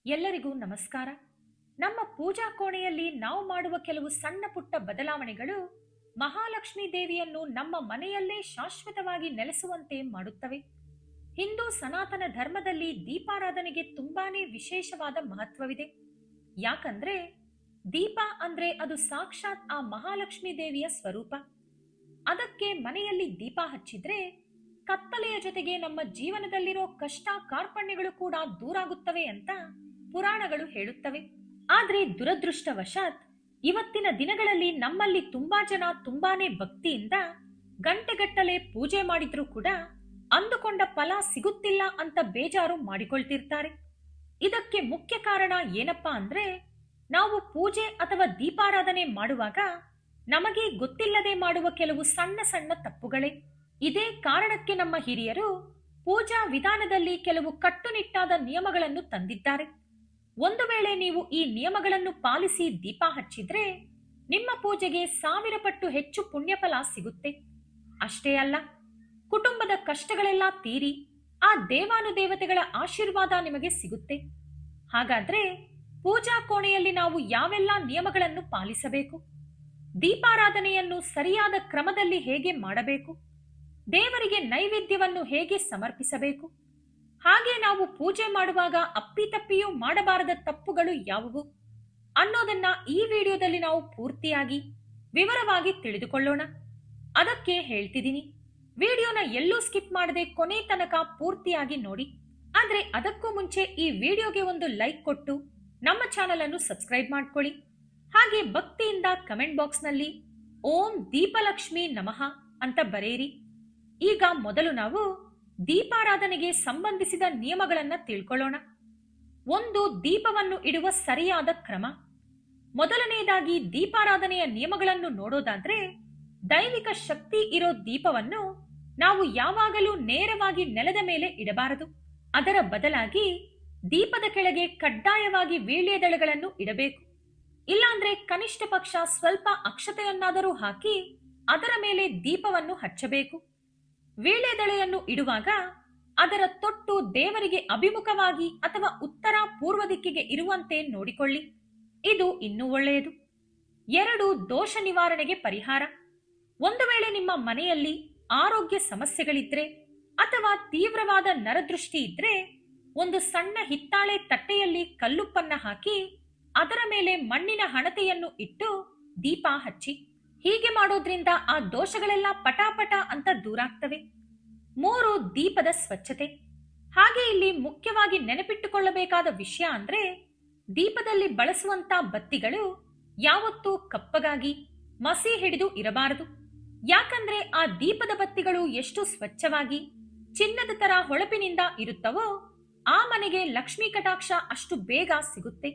ಎಲ್ಲರಿಗೂ ನಮಸ್ಕಾರ. ನಮ್ಮ ಪೂಜಾ ಕೋಣೆಯಲ್ಲಿ ನಾವು ಮಾಡುವ ಕೆಲವು ಸಣ್ಣ ಪುಟ್ಟ ಬದಲಾವಣೆಗಳು ಮಹಾಲಕ್ಷ್ಮೀ ದೇವಿಯನ್ನು ನಮ್ಮ ಮನೆಯಲ್ಲೇ ಶಾಶ್ವತವಾಗಿ ನೆಲೆಸುವಂತೆ ಮಾಡುತ್ತವೆ. ಹಿಂದೂ ಸನಾತನ ಧರ್ಮದಲ್ಲಿ ದೀಪಾರಾಧನೆಗೆ ತುಂಬಾನೇ ವಿಶೇಷವಾದ ಮಹತ್ವವಿದೆ. ಯಾಕಂದ್ರೆ ದೀಪ ಅಂದ್ರೆ ಅದು ಸಾಕ್ಷಾತ್ ಆ ಮಹಾಲಕ್ಷ್ಮೀ ದೇವಿಯ ಸ್ವರೂಪ. ಅದಕ್ಕೆ ಮನೆಯಲ್ಲಿ ದೀಪ ಹಚ್ಚಿದ್ರೆ ಕತ್ತಲೆಯ ಜೊತೆಗೆ ನಮ್ಮ ಜೀವನದಲ್ಲಿರೋ ಕಷ್ಟ ಕಾರ್ಪಣ್ಯಗಳು ಕೂಡ ದೂರಾಗುತ್ತವೆ ಅಂತ ಪುರಾಣಗಳು ಹೇಳುತ್ತವೆ. ಆದ್ರೆ ದುರದೃಷ್ಟವಶಾತ್ ಇವತ್ತಿನ ದಿನಗಳಲ್ಲಿ ನಮ್ಮಲ್ಲಿ ತುಂಬಾ ಜನ ತುಂಬಾನೇ ಭಕ್ತಿಯಿಂದ ಗಂಟೆಗಟ್ಟಲೆ ಪೂಜೆ ಮಾಡಿದ್ರೂ ಕೂಡ ಅಂದುಕೊಂಡ ಫಲ ಸಿಗುತ್ತಿಲ್ಲ ಅಂತ ಬೇಜಾರು ಮಾಡಿಕೊಳ್ತಿರ್ತಾರೆ. ಇದಕ್ಕೆ ಮುಖ್ಯ ಕಾರಣ ಏನಪ್ಪಾ ಅಂದ್ರೆ ನಾವು ಪೂಜೆ ಅಥವಾ ದೀಪಾರಾಧನೆ ಮಾಡುವಾಗ ನಮಗೆ ಗೊತ್ತಿಲ್ಲದೆ ಮಾಡುವ ಕೆಲವು ಸಣ್ಣ ಸಣ್ಣ ತಪ್ಪುಗಳೇ. ಇದೇ ಕಾರಣಕ್ಕೆ ನಮ್ಮ ಹಿರಿಯರು ಪೂಜಾ ವಿಧಾನದಲ್ಲಿ ಕೆಲವು ಕಟ್ಟುನಿಟ್ಟಾದ ನಿಯಮಗಳನ್ನು ತಂದಿದ್ದಾರೆ. ಒಂದು ವೇಳೆ ನೀವು ಈ ನಿಯಮಗಳನ್ನು ಪಾಲಿಸಿ ದೀಪ ಹಚ್ಚಿದ್ರೆ ನಿಮ್ಮ ಪೂಜೆಗೆ 1000 ಪಟ್ಟು ಹೆಚ್ಚು ಪುಣ್ಯಫಲ ಸಿಗುತ್ತೆ. ಅಷ್ಟೇ ಅಲ್ಲ, ಕುಟುಂಬದ ಕಷ್ಟಗಳೆಲ್ಲ ತೀರಿ ಆ ದೇವಾನುದೇವತೆಗಳ ಆಶೀರ್ವಾದ ನಿಮಗೆ ಸಿಗುತ್ತೆ. ಹಾಗಾದ್ರೆ ಪೂಜಾ ಕೋಣೆಯಲ್ಲಿ ನಾವು ಯಾವೆಲ್ಲ ನಿಯಮಗಳನ್ನು ಪಾಲಿಸಬೇಕು? ದೀಪಾರಾಧನೆಯನ್ನು ಸರಿಯಾದ ಕ್ರಮದಲ್ಲಿ ಹೇಗೆ ಮಾಡಬೇಕು? ದೇವರಿಗೆ ನೈವೇದ್ಯವನ್ನು ಹೇಗೆ ಸಮರ್ಪಿಸಬೇಕು? ಹಾಗೆ ನಾವು ಪೂಜೆ ಮಾಡುವಾಗ ಅಪ್ಪಿತಪ್ಪಿಯೂ ಮಾಡಬಾರದ ತಪ್ಪುಗಳು ಯಾವುವು ಅನ್ನೋದನ್ನ ಈ ವಿಡಿಯೋದಲ್ಲಿ ನಾವು ಪೂರ್ತಿಯಾಗಿ ವಿವರವಾಗಿ ತಿಳಿದುಕೊಳ್ಳೋಣ. ಅದಕ್ಕೆ ಹೇಳ್ತಿದ್ದೀನಿ, ವಿಡಿಯೋನ ಎಲ್ಲೂ ಸ್ಕಿಪ್ ಮಾಡದೆ ಕೊನೆ ತನಕ ಪೂರ್ತಿಯಾಗಿ ನೋಡಿ. ಆದ್ರೆ ಅದಕ್ಕೂ ಮುಂಚೆ ಈ ವಿಡಿಯೋಗೆ ಒಂದು ಲೈಕ್ ಕೊಟ್ಟು ನಮ್ಮ ಚಾನೆಲ್ ಅನ್ನು ಸಬ್ಸ್ಕ್ರೈಬ್ ಮಾಡ್ಕೊಳ್ಳಿ. ಹಾಗೆ ಭಕ್ತಿಯಿಂದ ಕಮೆಂಟ್ ಬಾಕ್ಸ್ ನಲ್ಲಿ ಓಂ ದೀಪಲಕ್ಷ್ಮಿ ನಮಃ ಅಂತ ಬರೆಯಿರಿ. ಈಗ ಮೊದಲು ನಾವು ದೀಪಾರಾಧನೆಗೆ ಸಂಬಂಧಿಸಿದ ನಿಯಮಗಳನ್ನ ತಿಳ್ಕೊಳ್ಳೋಣ. ಒಂದು, ದೀಪವನ್ನು ಇಡುವ ಸರಿಯಾದ ಕ್ರಮ. ಮೊದಲನೆಯದಾಗಿ ದೀಪಾರಾಧನೆಯ ನಿಯಮಗಳನ್ನು ನೋಡೋದಾದ್ರೆ, ದೈವಿಕ ಶಕ್ತಿ ಇರೋ ದೀಪವನ್ನು ನಾವು ಯಾವಾಗಲೂ ನೇರವಾಗಿ ನೆಲದ ಮೇಲೆ ಇಡಬಾರದು. ಅದರ ಬದಲಾಗಿ ದೀಪದ ಕೆಳಗೆ ಕಡ್ಡಾಯವಾಗಿ ವೀಳ್ಯದೆಲೆಗಳನ್ನು ಇಡಬೇಕು. ಇಲ್ಲಾಂದ್ರೆ ಕನಿಷ್ಠ ಪಕ್ಷ ಸ್ವಲ್ಪ ಅಕ್ಷತೆಯನ್ನಾದರೂ ಹಾಕಿ ಅದರ ಮೇಲೆ ದೀಪವನ್ನು ಹಚ್ಚಬೇಕು. ವೀಳ್ಯದೆಲೆಯನ್ನು ಇಡುವಾಗ ಅದರ ತೊಟ್ಟು ದೇವರಿಗೆ ಅಭಿಮುಖವಾಗಿ ಅಥವಾ ಉತ್ತರ ಪೂರ್ವ ದಿಕ್ಕಿಗೆ ಇರುವಂತೆ ನೋಡಿಕೊಳ್ಳಿ. ಇದು ಇನ್ನೂ ಒಳ್ಳೆಯದು. 2, ದೋಷ ನಿವಾರಣೆಗೆ ಪರಿಹಾರ. ಒಂದು ವೇಳೆ ನಿಮ್ಮ ಮನೆಯಲ್ಲಿ ಆರೋಗ್ಯ ಸಮಸ್ಯೆಗಳಿದ್ರೆ ಅಥವಾ ತೀವ್ರವಾದ ನರದೃಷ್ಟಿ ಇದ್ರೆ ಒಂದು ಸಣ್ಣ ಹಿತ್ತಾಳೆ ತಟ್ಟೆಯಲ್ಲಿ ಕಲ್ಲುಪ್ಪನ್ನ ಹಾಕಿ ಅದರ ಮೇಲೆ ಮಣ್ಣಿನ ಹಣತೆಯನ್ನು ಇಟ್ಟು ದೀಪ ಹಚ್ಚಿ. ಹೀಗೆ ಮಾಡೋದ್ರಿಂದ ಆ ದೋಷಗಳೆಲ್ಲ ಪಟಾಪಟ ಅಂತ ದೂರಾಗ್ತವೆ. 3, ದೀಪದ ಸ್ವಚ್ಛತೆ. ಹಾಗೆ ಇಲ್ಲಿ ಮುಖ್ಯವಾಗಿ ನೆನಪಿಟ್ಟುಕೊಳ್ಳಬೇಕಾದ ವಿಷಯ ಅಂದ್ರೆ ದೀಪದಲ್ಲಿ ಬಳಸುವಂತ ಬತ್ತಿಗಳು ಯಾವತ್ತೂ ಕಪ್ಪಗಾಗಿ ಮಸಿ ಹಿಡಿದು ಇರಬಾರದು. ಯಾಕಂದ್ರೆ ಆ ದೀಪದ ಬತ್ತಿಗಳು ಎಷ್ಟು ಸ್ವಚ್ಛವಾಗಿ ಚಿನ್ನದ ತರ ಹೊಳಪಿನಿಂದ ಇರುತ್ತವೋ ಆ ಮನೆಗೆ ಲಕ್ಷ್ಮೀ ಕಟಾಕ್ಷ ಅಷ್ಟು ಬೇಗ ಸಿಗುತ್ತೆ.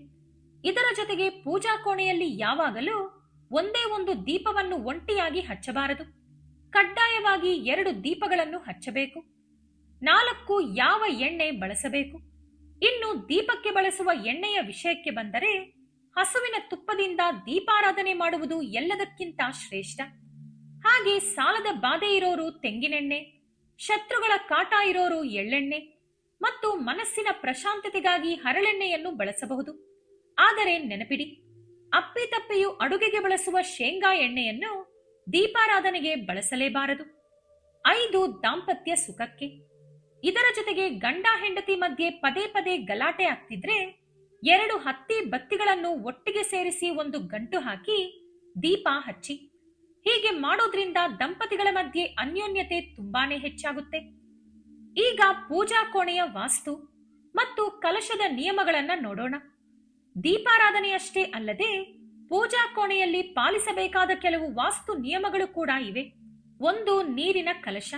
ಇದರ ಜೊತೆಗೆ ಪೂಜಾ ಕೋಣೆಯಲ್ಲಿ ಯಾವಾಗಲೂ ಒಂದೇ ಒಂದು ದೀಪವನ್ನು ಒಂಟಿಯಾಗಿ ಹಚ್ಚಬಾರದು. ಕಡ್ಡಾಯವಾಗಿ 2 ದೀಪಗಳನ್ನು ಹಚ್ಚಬೇಕು. 4, ಯಾವ ಎಣ್ಣೆ ಬಳಸಬೇಕು? ಇನ್ನು ದೀಪಕ್ಕೆ ಬಳಸುವ ಎಣ್ಣೆಯ ವಿಷಯಕ್ಕೆ ಬಂದರೆ ಹಸುವಿನ ತುಪ್ಪದಿಂದ ದೀಪಾರಾಧನೆ ಮಾಡುವುದು ಎಲ್ಲದಕ್ಕಿಂತ ಶ್ರೇಷ್ಠ. ಹಾಗೆ ಸಾಲದ ಬಾಧೆ ಇರೋರು ತೆಂಗಿನೆಣ್ಣೆ, ಶತ್ರುಗಳ ಕಾಟ ಇರೋರು ಎಳ್ಳೆಣ್ಣೆ ಮತ್ತು ಮನಸ್ಸಿನ ಪ್ರಶಾಂತತೆಗಾಗಿ ಹರಳೆಣ್ಣೆಯನ್ನು ಬಳಸಬಹುದು. ಆದರೆ ನೆನಪಿಡಿ, ಅಪ್ಪಿತಪ್ಪಿಯು ಅಡುಗೆಗೆ ಬಳಸುವ ಶೇಂಗಾ ಎಣ್ಣೆಯನ್ನು ದೀಪಾರಾಧನೆಗೆ ಬಳಸಲೇಬಾರದು. 5, ದಾಂಪತ್ಯ ಸುಖಕ್ಕೆ. ಇದರ ಜೊತೆಗೆ ಗಂಡ ಹೆಂಡತಿ ಮಧ್ಯೆ ಪದೇ ಪದೇ ಗಲಾಟೆ ಆಗ್ತಿದ್ರೆ 2 ಹತ್ತಿ ಬತ್ತಿಗಳನ್ನು ಒಟ್ಟಿಗೆ ಸೇರಿಸಿ ಒಂದು ಗಂಟು ಹಾಕಿ ದೀಪ ಹಚ್ಚಿ. ಹೀಗೆ ಮಾಡೋದ್ರಿಂದ ದಂಪತಿಗಳ ಮಧ್ಯೆ ಅನ್ಯೋನ್ಯತೆ ತುಂಬಾನೇ ಹೆಚ್ಚಾಗುತ್ತೆ. ಈಗ ಪೂಜಾ ಕೋಣೆಯ ವಾಸ್ತು ಮತ್ತು ಕಲಶದ ನಿಯಮಗಳನ್ನ ನೋಡೋಣ. ದೀಪಾರಾಧನೆಯಷ್ಟೇ ಅಲ್ಲದೆ ಪೂಜಾ ಕೋಣೆಯಲ್ಲಿ ಪಾಲಿಸಬೇಕಾದ ಕೆಲವು ವಾಸ್ತು ನಿಯಮಗಳು ಕೂಡ ಇವೆ. 1, ನೀರಿನ ಕಲಶ.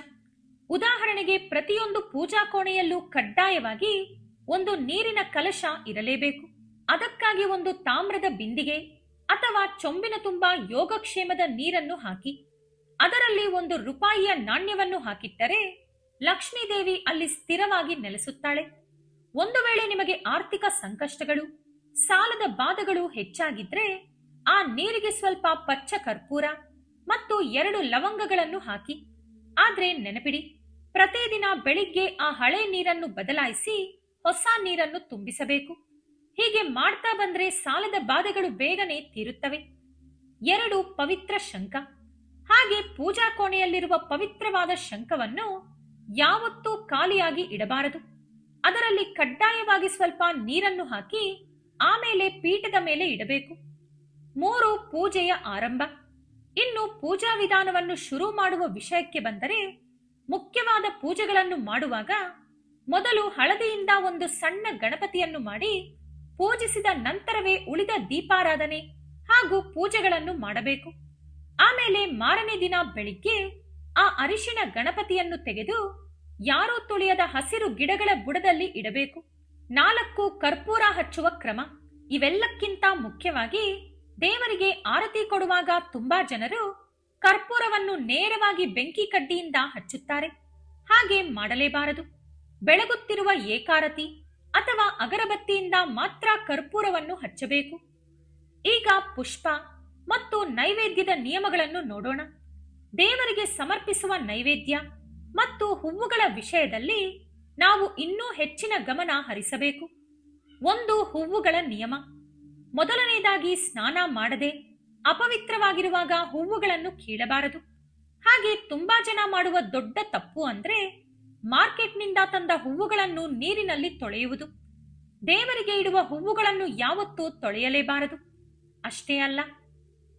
ಉದಾಹರಣೆಗೆ ಪ್ರತಿಯೊಂದು ಪೂಜಾ ಕೋಣೆಯಲ್ಲೂ ಕಡ್ಡಾಯವಾಗಿ ಒಂದು ನೀರಿನ ಕಲಶ ಇರಲೇಬೇಕು. ಅದಕ್ಕಾಗಿ ಒಂದು ತಾಮ್ರದ ಬಿಂದಿಗೆ ಅಥವಾ ಚೊಂಬಿನ ತುಂಬ ಯೋಗಕ್ಷೇಮದ ನೀರನ್ನು ಹಾಕಿ ಅದರಲ್ಲಿ 1 ರೂಪಾಯಿಯ ನಾಣ್ಯವನ್ನು ಹಾಕಿಟ್ಟರೆ ಲಕ್ಷ್ಮೀದೇವಿ ಅಲ್ಲಿ ಸ್ಥಿರವಾಗಿ ನೆಲೆಸುತ್ತಾಳೆ. ಒಂದು ವೇಳೆ ನಿಮಗೆ ಆರ್ಥಿಕ ಸಂಕಷ್ಟಗಳು, ಸಾಲದ ಬಾಧಗಳು ಹೆಚ್ಚಾಗಿದ್ರೆ ಆ ನೀರಿಗೆ ಸ್ವಲ್ಪ ಪಚ್ಚ ಕರ್ಪೂರ ಮತ್ತು 2 ಲವಂಗಗಳನ್ನು ಹಾಕಿ. ಆದ್ರೆ ನೆನಪಿಡಿ, ಪ್ರತಿದಿನ ಬೆಳಿಗ್ಗೆ ಆ ಹಳೆ ನೀರನ್ನು ಬದಲಾಯಿಸಿ ಹೊಸ ನೀರನ್ನು ತುಂಬಿಸಬೇಕು. ಹೀಗೆ ಮಾಡ್ತಾ ಬಂದ್ರೆ ಸಾಲದ ಬಾಧೆಗಳು ಬೇಗನೆ ತೀರುತ್ತವೆ. 2 ಪವಿತ್ರ ಶಂಖ. ಹಾಗೆ ಪೂಜಾ ಕೋಣೆಯಲ್ಲಿರುವ ಪವಿತ್ರವಾದ ಶಂಖವನ್ನು ಯಾವತ್ತೂ ಖಾಲಿಯಾಗಿ ಇಡಬಾರದು. ಅದರಲ್ಲಿ ಕಡ್ಡಾಯವಾಗಿ ಸ್ವಲ್ಪ ನೀರನ್ನು ಹಾಕಿ ಆಮೇಲೆ ಪೀಠದ ಮೇಲೆ ಇಡಬೇಕು. 3 ಪೂಜೆಯ ಆರಂಭ. ಇನ್ನು ಪೂಜಾ ವಿಧಾನವನ್ನು ಶುರು ಮಾಡುವ ವಿಷಯಕ್ಕೆ ಬಂದರೆ, ಮುಖ್ಯವಾದ ಪೂಜೆಗಳನ್ನು ಮಾಡುವಾಗ ಮೊದಲು ಹಳದಿಯಿಂದ ಒಂದು ಸಣ್ಣ ಗಣಪತಿಯನ್ನು ಮಾಡಿ ಪೂಜಿಸಿದ ನಂತರವೇ ಉಳಿದ ದೀಪಾರಾಧನೆ ಹಾಗೂ ಪೂಜೆಗಳನ್ನು ಮಾಡಬೇಕು. ಆಮೇಲೆ ಮಾರನೇ ದಿನ ಬೆಳಿಗ್ಗೆ ಆ ಅರಿಶಿಣ ಗಣಪತಿಯನ್ನು ತೆಗೆದು ಯಾರೂ ತುಳಿಯದ ಹಸಿರು ಗಿಡಗಳ ಬುಡದಲ್ಲಿ ಇಡಬೇಕು. 4 ಕರ್ಪೂರ ಹಚ್ಚುವ ಕ್ರಮ. ಇವೆಲ್ಲಕ್ಕಿಂತ ಮುಖ್ಯವಾಗಿ ದೇವರಿಗೆ ಆರತಿ ಕೊಡುವಾಗ ತುಂಬಾ ಜನರು ಕರ್ಪೂರವನ್ನು ನೇರವಾಗಿ ಬೆಂಕಿ ಕಡ್ಡಿಯಿಂದ ಹಚ್ಚುತ್ತಾರೆ. ಹಾಗೆ ಮಾಡಲೇಬಾರದು. ಬೆಳಗುತ್ತಿರುವ ಏಕಾರತಿ ಅಥವಾ ಅಗರಬತ್ತಿಯಿಂದ ಮಾತ್ರ ಕರ್ಪೂರವನ್ನು ಹಚ್ಚಬೇಕು. ಈಗ ಪುಷ್ಪ ಮತ್ತು ನೈವೇದ್ಯದ ನಿಯಮಗಳನ್ನು ನೋಡೋಣ. ದೇವರಿಗೆ ಸಮರ್ಪಿಸುವ ನೈವೇದ್ಯ ಮತ್ತು ಹೂವುಗಳ ವಿಷಯದಲ್ಲಿ ನಾವು ಇನ್ನೂ ಹೆಚ್ಚಿನ ಗಮನ ಹರಿಸಬೇಕು. 1 ಹೂವುಗಳ ನಿಯಮ. ಮೊದಲನೇದಾಗಿ ಸ್ನಾನ ಮಾಡದೆ ಅಪವಿತ್ರವಾಗಿರುವಾಗ ಹೂವುಗಳನ್ನು ಕೀಳಬಾರದು. ಹಾಗೆ ತುಂಬಾ ಜನ ಮಾಡುವ ದೊಡ್ಡ ತಪ್ಪು ಅಂದ್ರೆ ಮಾರ್ಕೆಟ್ನಿಂದ ತಂದ ಹೂವುಗಳನ್ನು ನೀರಿನಲ್ಲಿ ತೊಳೆಯುವುದು. ದೇವರಿಗೆ ಇಡುವ ಹೂವುಗಳನ್ನು ಯಾವತ್ತೂ ತೊಳೆಯಲೇಬಾರದು. ಅಷ್ಟೇ ಅಲ್ಲ,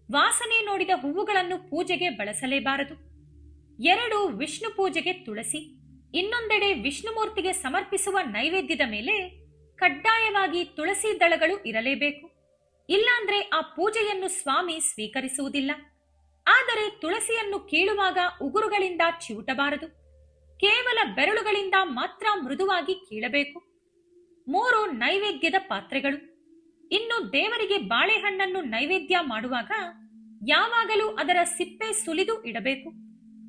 ವಾಸನೆ ನೋಡಿದ ಹೂವುಗಳನ್ನು ಪೂಜೆಗೆ ಬಳಸಲೇಬಾರದು. 2 ವಿಷ್ಣು ಪೂಜೆಗೆ ತುಳಸಿ. ಇನ್ನೊಂದೆಡೆ ವಿಷ್ಣುಮೂರ್ತಿಗೆ ಸಮರ್ಪಿಸುವ ನೈವೇದ್ಯದ ಮೇಲೆ ಕಡ್ಡಾಯವಾಗಿ ತುಳಸಿ ದಳಗಳು ಇರಲೇಬೇಕು. ಇಲ್ಲಾಂದ್ರೆ ಆ ಪೂಜೆಯನ್ನು ಸ್ವಾಮಿ ಸ್ವೀಕರಿಸುವುದಿಲ್ಲ. ಆದರೆ ತುಳಸಿಯನ್ನು ಕೀಳುವಾಗ ಉಗುರುಗಳಿಂದ ಚಿವುಟಬಾರದು. ಕೇವಲ ಬೆರಳುಗಳಿಂದ ಮಾತ್ರ ಮೃದುವಾಗಿ ಕೀಳಬೇಕು. 3 ನೈವೇದ್ಯದ ಪಾತ್ರೆಗಳು. ಇನ್ನು ದೇವರಿಗೆ ಬಾಳೆಹಣ್ಣನ್ನು ನೈವೇದ್ಯ ಮಾಡುವಾಗ ಯಾವಾಗಲೂ ಅದರ ಸಿಪ್ಪೆ ಸುಲಿದು ಇಡಬೇಕು.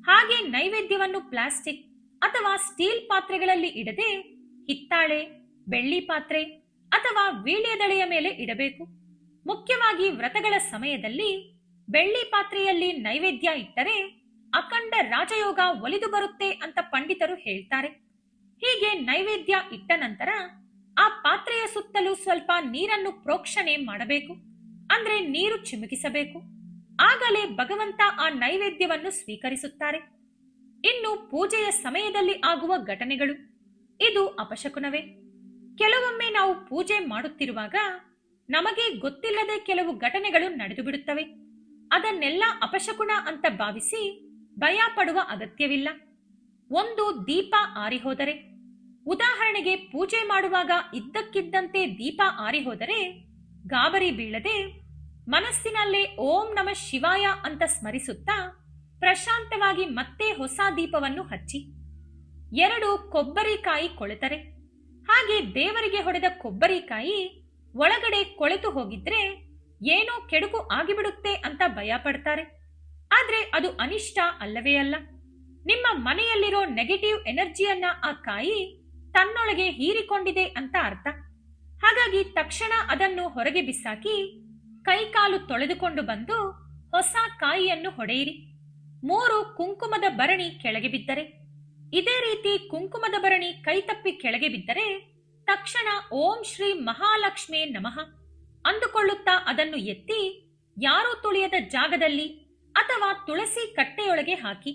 ಹಾಗೆ ನೈವೇದ್ಯವನ್ನು ಪ್ಲಾಸ್ಟಿಕ್ ಅಥವಾ ಸ್ಟೀಲ್ ಪಾತ್ರೆಗಳಲ್ಲಿ ಇಡದೆ ಹಿತ್ತಾಳೆ, ಬೆಳ್ಳಿ ಪಾತ್ರೆ ಅಥವಾ ವೀಳ್ಯದೆಲೆಯ ಮೇಲೆ ಇಡಬೇಕು. ಮುಖ್ಯವಾಗಿ ವ್ರತಗಳ ಸಮಯದಲ್ಲಿ ಬೆಳ್ಳಿ ಪಾತ್ರೆಯಲ್ಲಿ ನೈವೇದ್ಯ ಇಟ್ಟರೆ ಅಖಂಡ ರಾಜಯೋಗ ಒಲಿದು ಬರುತ್ತೆ ಅಂತ ಪಂಡಿತರು ಹೇಳ್ತಾರೆ. ಹೀಗೆ ನೈವೇದ್ಯ ಇಟ್ಟ ನಂತರ ಆ ಪಾತ್ರೆಯ ಸುತ್ತಲೂ ಸ್ವಲ್ಪ ನೀರನ್ನು ಪ್ರೋಕ್ಷಣೆ ಮಾಡಬೇಕು. ಅಂದ್ರೆ ನೀರು ಚಿಮುಕಿಸಬೇಕು. ಆಗಲೇ ಭಗವಂತ ಆ ನೈವೇದ್ಯವನ್ನು ಸ್ವೀಕರಿಸುತ್ತಾರೆ. ಇನ್ನು ಪೂಜೆಯ ಸಮಯದಲ್ಲಿ ಆಗುವ ಘಟನೆಗಳು. ಇದು ಅಪಶಕುನವೇ. ಕೆಲವೊಮ್ಮೆ ನಾವು ಪೂಜೆ ಮಾಡುತ್ತಿರುವಾಗ ನಮಗೆ ಗೊತ್ತಿಲ್ಲದೆ ಕೆಲವು ಘಟನೆಗಳು ನಡೆದು ಬಿಡುತ್ತವೆ. ಅದನ್ನೆಲ್ಲ ಅಪಶಕುನ ಅಂತ ಭಾವಿಸಿ ಭಯ ಪಡುವ ಅಗತ್ಯವಿಲ್ಲ. 1 ದೀಪ ಆರಿಹೋದರೆ. ಉದಾಹರಣೆಗೆ ಪೂಜೆ ಮಾಡುವಾಗ ಇದ್ದಕ್ಕಿದ್ದಂತೆ ದೀಪ ಆರಿಹೋದರೆ ಗಾಬರಿ ಬೀಳದೆ ಮನಸ್ಸಿನಲ್ಲೇ ಓಂ ನಮಃ ಶಿವಾಯ ಅಂತ ಸ್ಮರಿಸುತ್ತಾ ಪ್ರಶಾಂತವಾಗಿ ಮತ್ತೆ ಹೊಸ ದೀಪವನ್ನು ಹಚ್ಚಿ. 2 ಕೊಬ್ಬರಿಕಾಯಿ ಕೊಳೆತರೆ. ಹಾಗೆ ದೇವರಿಗೆ ಹೊಡೆದ ಕೊಬ್ಬರಿಕಾಯಿ ಒಳಗಡೆ ಕೊಳೆತು ಹೋಗಿದ್ರೆ ಏನೋ ಕೆಡುಕು ಆಗಿಬಿಡುತ್ತೆ ಅಂತ ಭಯ ಪಡ್ತಾರೆ. ಆದ್ರೆ ಅದು ಅನಿಷ್ಟ ಅಲ್ಲವೇ ಅಲ್ಲ. ನಿಮ್ಮ ಮನೆಯಲ್ಲಿರೋ ನೆಗೆಟಿವ್ ಎನರ್ಜಿಯನ್ನ ಆ ಕಾಯಿ ತನ್ನೊಳಗೆ ಹೀರಿಕೊಂಡಿದೆ ಅಂತ ಅರ್ಥ. ಹಾಗಾಗಿ ತಕ್ಷಣ ಅದನ್ನು ಹೊರಗೆ ಬಿಸಾಕಿ ಕೈಕಾಲು ತೊಳೆದುಕೊಂಡು ಬಂದು ಹೊಸ ಕಾಯಿಯನ್ನು ಹೊಡೆಯಿರಿ. 3 ಕುಂಕುಮದ ಭರಣಿ ಕೆಳಗೆ ಬಿದ್ದರೆ. ಇದೇ ರೀತಿ ಕುಂಕುಮದ ಭರಣಿ ಕೈತಪ್ಪಿ ಕೆಳಗೆ ಬಿದ್ದರೆ ತಕ್ಷಣ ಓಂ ಶ್ರೀ ಮಹಾಲಕ್ಷ್ಮೇ ನಮಃ ಅಂದುಕೊಳ್ಳುತ್ತಾ ಅದನ್ನು ಎತ್ತಿ ಯಾರೂ ತುಳಿಯದ ಜಾಗದಲ್ಲಿ ಅಥವಾ ತುಳಸಿ ಕಟ್ಟೆಯೊಳಗೆ ಹಾಕಿ.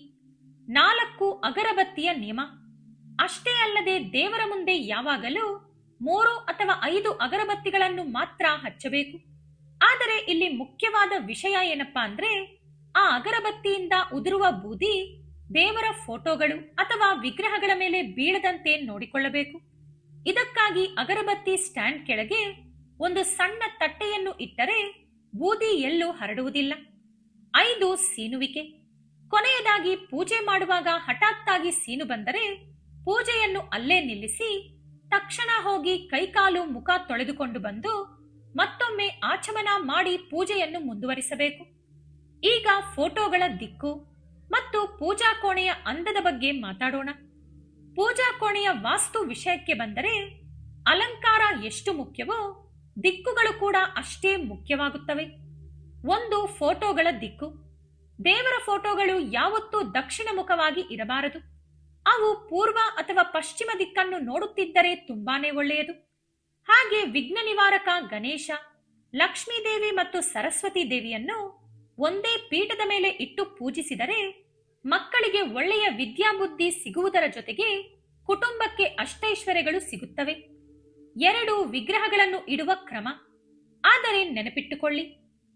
4 ಅಗರಬತ್ತಿಯ ನಿಯಮ. ಅಷ್ಟೇ ಅಲ್ಲದೆ ದೇವರ ಮುಂದೆ ಯಾವಾಗಲೂ 3 ಅಥವಾ 5 ಅಗರಬತ್ತಿಗಳನ್ನು ಮಾತ್ರ ಹಚ್ಚಬೇಕು. ಆದರೆ ಇಲ್ಲಿ ಮುಖ್ಯವಾದ ವಿಷಯ ಏನಪ್ಪಾ ಅಂದ್ರೆ ಆ ಅಗರಬತ್ತಿಯಿಂದ ಉದುರುವ ಬೂದಿ ದೇವರ ಫೋಟೋಗಳು ಅಥವಾ ವಿಗ್ರಹಗಳ ಮೇಲೆ ಬೀಳದಂತೆ ನೋಡಿಕೊಳ್ಳಬೇಕು. ಇದಕ್ಕಾಗಿ ಅಗರಬತ್ತಿ ಸ್ಟ್ಯಾಂಡ್ ಕೆಳಗೆ ಒಂದು ಸಣ್ಣ ತಟ್ಟೆಯನ್ನು ಇಟ್ಟರೆ ಬೂದಿ ಎಲ್ಲೂ ಹರಡುವುದಿಲ್ಲ. 5 ಸೀನುವಿಕೆ. ಕೊನೆಯದಾಗಿ ಪೂಜೆ ಮಾಡುವಾಗ ಹಠಾತ್ತಾಗಿ ಸೀನು ಬಂದರೆ ಪೂಜೆಯನ್ನು ಅಲ್ಲೇ ನಿಲ್ಲಿಸಿ ತಕ್ಷಣ ಹೋಗಿ ಕೈಕಾಲು ಮುಖ ತೊಳೆದುಕೊಂಡು ಬಂದು ಮತ್ತೊಮ್ಮೆ ಆಚಮನ ಮಾಡಿ ಪೂಜೆಯನ್ನು ಮುಂದುವರಿಸಬೇಕು. ಈಗ ಫೋಟೋಗಳ ದಿಕ್ಕು ಮತ್ತು ಪೂಜಾ ಕೋಣೆಯ ಅಂದದ ಬಗ್ಗೆ ಮಾತಾಡೋಣ. ಪೂಜಾ ಕೋಣೆಯ ವಾಸ್ತು ವಿಷಯಕ್ಕೆ ಬಂದರೆ ಅಲಂಕಾರ ಎಷ್ಟು ಮುಖ್ಯವೋ ದಿಕ್ಕುಗಳು ಕೂಡ ಅಷ್ಟೇ ಮುಖ್ಯವಾಗುತ್ತವೆ. 1 ಫೋಟೋಗಳ ದಿಕ್ಕು. ದೇವರ ಫೋಟೋಗಳು ಯಾವತ್ತೂ ದಕ್ಷಿಣ ಮುಖವಾಗಿ ಇರಬಾರದು. ಅವು ಪೂರ್ವ ಅಥವಾ ಪಶ್ಚಿಮ ದಿಕ್ಕನ್ನು ನೋಡುತ್ತಿದ್ದರೆ ತುಂಬಾನೇ ಒಳ್ಳೆಯದು. ಹಾಗೆ ವಿಘ್ನ ನಿವಾರಕ ಗಣೇಶ, ಲಕ್ಷ್ಮೀದೇವಿ ಮತ್ತು ಸರಸ್ವತಿ ದೇವಿಯನ್ನು ಒಂದೇ ಪೀಠದ ಮೇಲೆ ಇಟ್ಟು ಪೂಜಿಸಿದರೆ ಮಕ್ಕಳಿಗೆ ಒಳ್ಳೆಯ ವಿದ್ಯಾಬುದ್ಧಿ ಸಿಗುವುದರ ಜೊತೆಗೆ ಕುಟುಂಬಕ್ಕೆ ಅಷ್ಟೈಶ್ವರ್ಯಗಳು ಸಿಗುತ್ತವೆ. 2 ವಿಗ್ರಹಗಳನ್ನು ಇಡುವ ಕ್ರಮ. ಆದರೆ ನೆನಪಿಟ್ಟುಕೊಳ್ಳಿ,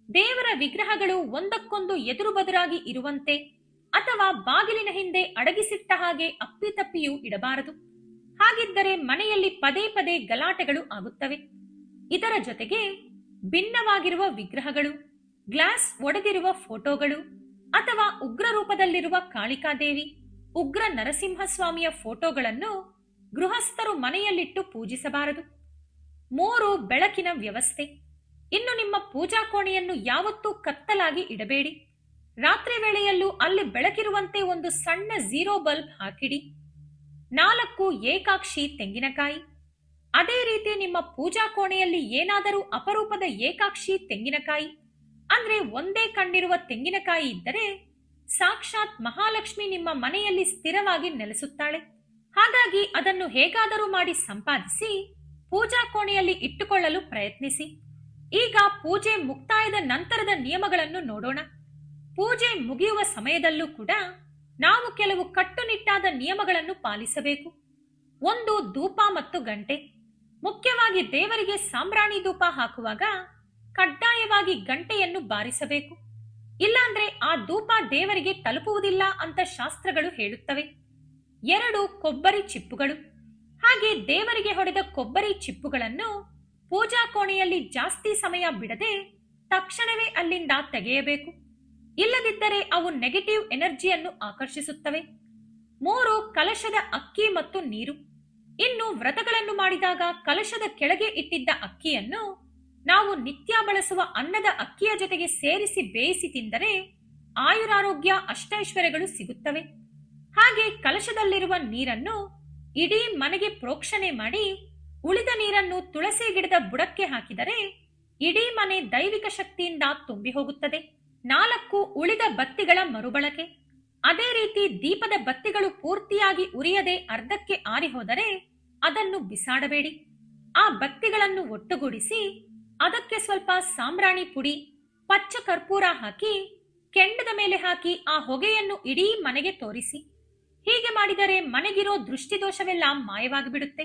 ದೇವರ ವಿಗ್ರಹಗಳು ಒಂದಕ್ಕೊಂದು ಎದುರು ಬದುರಾಗಿ ಇರುವಂತೆ ಅಥವಾ ಬಾಗಿಲಿನ ಹಿಂದೆ ಅಡಗಿಸಿಟ್ಟ ಹಾಗೆ ಅಪ್ಪಿತಪ್ಪಿಯೂ ಇಡಬಾರದು. ಹಾಗಿದ್ದರೆ ಮನೆಯಲ್ಲಿ ಪದೇ ಪದೇ ಗಲಾಟೆಗಳು ಆಗುತ್ತವೆ. ಇದರ ಜೊತೆಗೆ ಭಿನ್ನವಾಗಿರುವ ವಿಗ್ರಹಗಳು, ಗ್ಲಾಸ್ ಒಡೆದಿರುವ ಫೋಟೋಗಳು ಅಥವಾ ಉಗ್ರ ರೂಪದಲ್ಲಿರುವ ಕಾಳಿಕಾದೇವಿ, ಉಗ್ರ ನರಸಿಂಹಸ್ವಾಮಿಯ ಫೋಟೋಗಳನ್ನು ಗೃಹಸ್ಥರು ಮನೆಯಲ್ಲಿಟ್ಟು ಪೂಜಿಸಬಾರದು. 3 ಬೆಳಕಿನ ವ್ಯವಸ್ಥೆ. ಇನ್ನು ನಿಮ್ಮ ಪೂಜಾ ಕೋಣೆಯನ್ನು ಯಾವತ್ತೂ ಕತ್ತಲಾಗಿ ಇಡಬೇಡಿ. ರಾತ್ರಿ ವೇಳೆಯಲ್ಲೂ ಅಲ್ಲಿ ಬೆಳಕಿರುವಂತೆ ಒಂದು ಸಣ್ಣ 0 ಬಲ್ಬ್ ಹಾಕಿಡಿ. 4 ಏಕಾಕ್ಷಿ ತೆಂಗಿನಕಾಯಿ. ಅದೇ ರೀತಿ ನಿಮ್ಮ ಪೂಜಾ ಕೋಣೆಯಲ್ಲಿ ಏನಾದರೂ ಅಪರೂಪದ ಏಕಾಕ್ಷಿ ತೆಂಗಿನಕಾಯಿ ಅಂದ್ರೆ ಒಂದೇ ಕಣ್ಣಿರುವ ತೆಂಗಿನಕಾಯಿ ಇದ್ದರೆ ಸಾಕ್ಷಾತ್ ಮಹಾಲಕ್ಷ್ಮಿ ನಿಮ್ಮ ಮನೆಯಲ್ಲಿ ಸ್ಥಿರವಾಗಿ ನೆಲೆಸುತ್ತಾಳೆ. ಹಾಗಾಗಿ ಅದನ್ನು ಹೇಗಾದರೂ ಮಾಡಿ ಸಂಪಾದಿಸಿ ಪೂಜಾ ಕೋಣೆಯಲ್ಲಿ ಇಟ್ಟುಕೊಳ್ಳಲು ಪ್ರಯತ್ನಿಸಿ. ಈಗ ಪೂಜೆ ಮುಕ್ತಾಯದ ನಂತರದ ನಿಯಮಗಳನ್ನು ನೋಡೋಣ. ಪೂಜೆ ಮುಗಿಯುವ ಸಮಯದಲ್ಲೂ ಕೂಡ ನಾವು ಕೆಲವು ಕಟ್ಟುನಿಟ್ಟಾದ ನಿಯಮಗಳನ್ನು ಪಾಲಿಸಬೇಕು. 1 ಧೂಪ ಮತ್ತು ಗಂಟೆ. ಮುಖ್ಯವಾಗಿ ದೇವರಿಗೆ ಸಾಂಬ್ರಾಣಿ ಧೂಪ ಹಾಕುವಾಗ ಕಡ್ಡಾಯವಾಗಿ ಗಂಟೆಯನ್ನು ಬಾರಿಸಬೇಕು. ಇಲ್ಲಾಂದ್ರೆ ಆ ಧೂಪ ದೇವರಿಗೆ ತಲುಪುವುದಿಲ್ಲ ಅಂತ ಶಾಸ್ತ್ರಗಳು ಹೇಳುತ್ತವೆ. 2 ಕೊಬ್ಬರಿ ಚಿಪ್ಪುಗಳು. ಹಾಗೆ ದೇವರಿಗೆ ಹೊಡೆದ ಕೊಬ್ಬರಿ ಚಿಪ್ಪುಗಳನ್ನು ಪೂಜಾ ಕೋಣೆಯಲ್ಲಿ ಜಾಸ್ತಿ ಸಮಯ ಬಿಡದೆ ತಕ್ಷಣವೇ ಅಲ್ಲಿಂದ ತೆಗೆಯಬೇಕು. ಇಲ್ಲದಿದ್ದರೆ ಅವು ನೆಗೆಟಿವ್ ಎನರ್ಜಿಯನ್ನು ಆಕರ್ಷಿಸುತ್ತವೆ. 3 ಕಲಶದ ಅಕ್ಕಿ ಮತ್ತು ನೀರು. ಇನ್ನು ವ್ರತಗಳನ್ನು ಮಾಡಿದಾಗ ಕಲಶದ ಕೆಳಗೆ ಇಟ್ಟಿದ್ದ ಅಕ್ಕಿಯನ್ನು ನಾವು ನಿತ್ಯ ಬಳಸುವ ಅನ್ನದ ಅಕ್ಕಿಯ ಜೊತೆಗೆ ಸೇರಿಸಿ ಬೇಯಿಸಿ ತಿಂದರೆ ಆಯುರಾರೋಗ್ಯ ಅಷ್ಟೈಶ್ವರ್ಯಗಳು ಸಿಗುತ್ತವೆ. ಹಾಗೆ ಕಲಶದಲ್ಲಿರುವ ನೀರನ್ನು ಇಡೀ ಮನೆಗೆ ಪ್ರೋಕ್ಷಣೆ ಮಾಡಿ ಉಳಿದ ನೀರನ್ನು ತುಳಸಿ ಗಿಡದ ಬುಡಕ್ಕೆ ಹಾಕಿದರೆ ಇಡೀ ಮನೆ ದೈವಿಕ ಶಕ್ತಿಯಿಂದ ತುಂಬಿ ಹೋಗುತ್ತದೆ. 4 ಉಳಿದ ಬತ್ತಿಗಳ ಮರುಬಳಕೆ. ಅದೇ ರೀತಿ ದೀಪದ ಬತ್ತಿಗಳು ಪೂರ್ತಿಯಾಗಿ ಉರಿಯದೆ ಅರ್ಧಕ್ಕೆ ಆರಿ ಹೋದರೆ ಅದನ್ನು ಬಿಸಾಡಬೇಡಿ. ಆ ಬತ್ತಿಗಳನ್ನು ಒಟ್ಟುಗೂಡಿಸಿ ಅದಕ್ಕೆ ಸ್ವಲ್ಪ ಸಾಂಬ್ರಾಣಿ ಪುಡಿ, ಪಚ್ಚ ಕರ್ಪೂರ ಹಾಕಿ ಕೆಂಡದ ಮೇಲೆ ಹಾಕಿ ಆ ಹೊಗೆಯನ್ನು ಇಡೀ ಮನೆಗೆ ತೋರಿಸಿ. ಹೀಗೆ ಮಾಡಿದರೆ ಮನೆಗಿರೋ ದೃಷ್ಟಿದೋಷವೆಲ್ಲ ಮಾಯವಾಗಿಬಿಡುತ್ತೆ.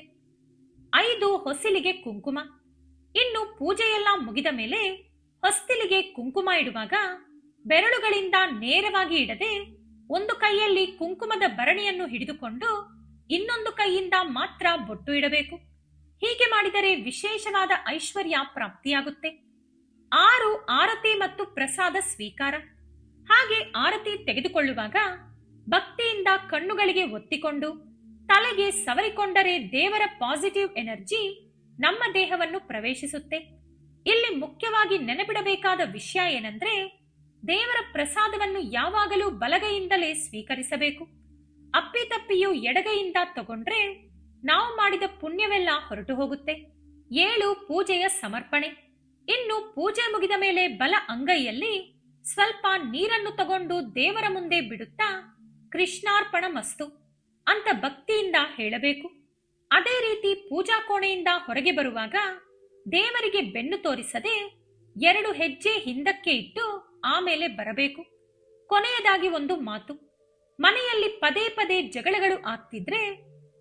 5 ಹೊಸಿಲಿಗೆ ಕುಂಕುಮ. ಇನ್ನು ಪೂಜೆಯೆಲ್ಲ ಮುಗಿದ ಮೇಲೆ ಹೊಸ್ತಿಲಿಗೆ ಕುಂಕುಮ ಇಡುವಾಗ ಬೆರಳುಗಳಿಂದ ನೇರವಾಗಿ ಇಡದೆ ಒಂದು ಕೈಯಲ್ಲಿ ಕುಂಕುಮದ ಭರಣಿಯನ್ನು ಹಿಡಿದುಕೊಂಡು ಇನ್ನೊಂದು ಕೈಯಿಂದ ಮಾತ್ರ ಬೊಟ್ಟು ಇಡಬೇಕು. ಹೀಗೆ ಮಾಡಿದರೆ ವಿಶೇಷವಾದ ಐಶ್ವರ್ಯ ಪ್ರಾಪ್ತಿಯಾಗುತ್ತೆ. 6 ಆರತಿ ಮತ್ತು ಪ್ರಸಾದ ಸ್ವೀಕಾರ. ಹಾಗೆ ಆರತಿ ತೆಗೆದುಕೊಳ್ಳುವಾಗ ಭಕ್ತಿಯಿಂದ ಕಣ್ಣುಗಳಿಗೆ ಒತ್ತಿಕೊಂಡು ತಲೆಗೆ ಸವರಿಕೊಂಡರೆ ದೇವರ ಪಾಸಿಟಿವ್ ಎನರ್ಜಿ ನಮ್ಮ ದೇಹವನ್ನು ಪ್ರವೇಶಿಸುತ್ತೆ. ಇಲ್ಲಿ ಮುಖ್ಯವಾಗಿ ನೆನಪಿಡಬೇಕಾದ ವಿಷಯ ಏನಂದ್ರೆ ದೇವರ ಪ್ರಸಾದವನ್ನು ಯಾವಾಗಲೂ ಬಲಗೈಯಿಂದಲೇ ಸ್ವೀಕರಿಸಬೇಕು. ಅಪ್ಪಿತಪ್ಪಿಯು ಎಡಗೈಯಿಂದ ತಗೊಂಡ್ರೆ ನಾವು ಮಾಡಿದ ಪುಣ್ಯವೆಲ್ಲ ಹೊರಟು ಹೋಗುತ್ತೆ. 7 ಪೂಜೆಯ ಸಮರ್ಪಣೆ. ಇನ್ನು ಪೂಜೆ ಮುಗಿದ ಮೇಲೆ ಬಲ ಅಂಗೈಯಲ್ಲಿ ಸ್ವಲ್ಪ ನೀರನ್ನು ತಗೊಂಡು ದೇವರ ಮುಂದೆ ಬಿಡುತ್ತಾ ಕೃಷ್ಣಾರ್ಪಣ ಮಸ್ತು ಅಂತ ಭಕ್ತಿಯಿಂದ ಹೇಳಬೇಕು. ಅದೇ ರೀತಿ ಪೂಜಾ ಕೋಣೆಯಿಂದ ಹೊರಗೆ ಬರುವಾಗ ದೇವರಿಗೆ ಬೆನ್ನು ತೋರಿಸದೆ 2 ಹೆಜ್ಜೆ ಹಿಂದಕ್ಕೆ ಇಟ್ಟು ಆಮೇಲೆ ಬರಬೇಕು. ಕೊನೆಯದಾಗಿ ಒಂದು ಮಾತು. ಮನೆಯಲ್ಲಿ ಪದೇ ಪದೇ ಜಗಳಗಳು ಆಗ್ತಿದ್ರೆ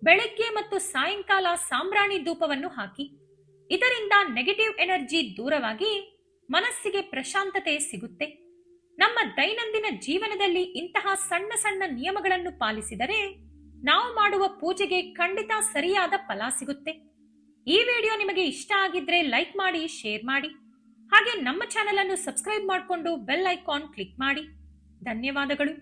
ಬೆಳಗ್ಗೆ ಮತ್ತು ಸಾಯಂಕಾಲ ಸಾಂಬ್ರಾಣಿ ಧೂಪವನ್ನು ಹಾಕಿ. ಇದರಿಂದ ನೆಗೆಟಿವ್ ಎನರ್ಜಿ ದೂರವಾಗಿ ಮನಸ್ಸಿಗೆ ಪ್ರಶಾಂತತೆ ಸಿಗುತ್ತೆ. ನಮ್ಮ ದೈನಂದಿನ ಜೀವನದಲ್ಲಿ ಇಂತಹ ಸಣ್ಣ ಸಣ್ಣ ನಿಯಮಗಳನ್ನು ಪಾಲಿಸಿದರೆ ನಾವು ಮಾಡುವ ಪೂಜೆಗೆ ಖಂಡಿತ ಸರಿಯಾದ ಫಲ ಸಿಗುತ್ತೆ. ಈ ವಿಡಿಯೋ ನಿಮಗೆ ಇಷ್ಟ ಆಗಿದ್ರೆ ಲೈಕ್ ಮಾಡಿ, ಶೇರ್ ಮಾಡಿ. ಹಾಗೆ ನಮ್ಮ ಚಾನೆಲ್ ಅನ್ನು ಸಬ್ಸ್ಕ್ರೈಬ್ ಮಾಡಿಕೊಂಡು ಬೆಲ್ ಐಕಾನ್ ಕ್ಲಿಕ್ ಮಾಡಿ. ಧನ್ಯವಾದಗಳು.